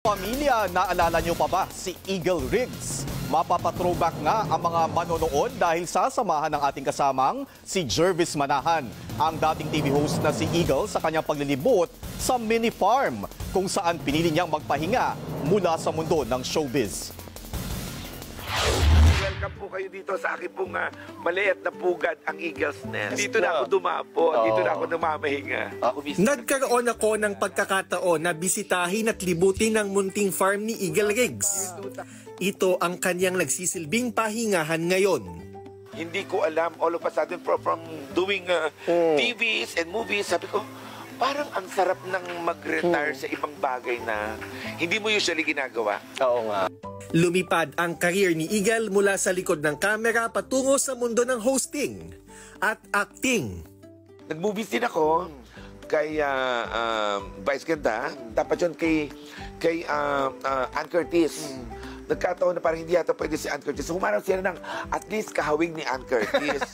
Pamilya, naalala nyo pa ba si Eagle Riggs? Mapapatrowback nga ang mga manonood dahil sasamahan ng ating kasamang si Jervis Manahan, ang dating TV host na si Eagle sa kanyang paglilibot sa mini farm kung saan pinili niyang magpahinga mula sa mundo ng showbiz. Welcome po kayo dito sa akin pong maliit na pugad, ang Eagle's Nest. Dito na ako dumapo, dito na ako namamahinga. Nagkaroon ako ng pagkakataon na bisitahin at libutin ang munting farm ni Eagle Riggs. Ito ang kanyang nagsisilbing pahingahan ngayon. Hindi ko alam, all of a sudden from doing TVs and movies, sabi ko, parang ang sarap ng mag-retire sa ibang bagay na hindi mo usually ginagawa. Oo nga. Lumipad ang career ni Eagle mula sa likod ng kamera patungo sa mundo ng hosting at acting. Nag-movies din ako kay Vice Ganda. Dapat yun kay Ann Curtis. Nagkataon na parang hindi yata pwede si Ann Curtis. Humarap sila ng at least kahawig ni Ann Curtis.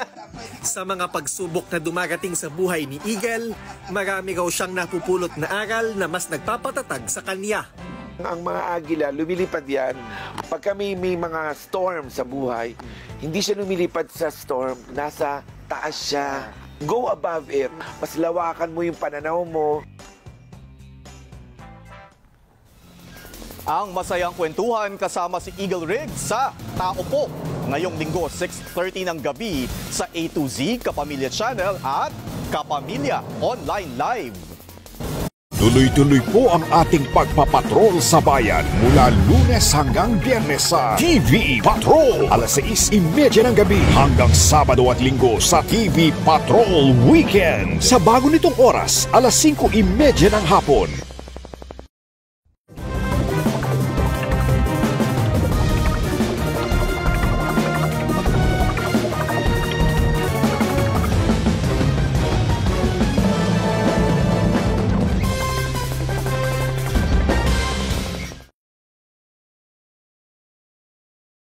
Sa mga pagsubok na dumarating sa buhay ni Eagle, marami raw siyang napupulot na aral na mas nagpapatatag sa kanya. Ang mga agila, lumilipad yan. Pagka may mga storm sa buhay, hindi siya lumilipad sa storm, nasa taas siya. Go above it. Mas lawakan mo yung pananaw mo. Ang masayang kwentuhan kasama si Eagle Riggs sa Tao Po. Ngayong linggo, 6:30 ng gabi sa A to Z Kapamilya Channel at Kapamilya Online Live. Tuloy-tuloy po ang ating pagpapatrol sa bayan mula Lunes hanggang Biyernes sa TV Patrol. Alas 6:30 ng gabi hanggang Sabado at Linggo sa TV Patrol Weekend. Sa bago nitong oras, alas 5:30 ng hapon.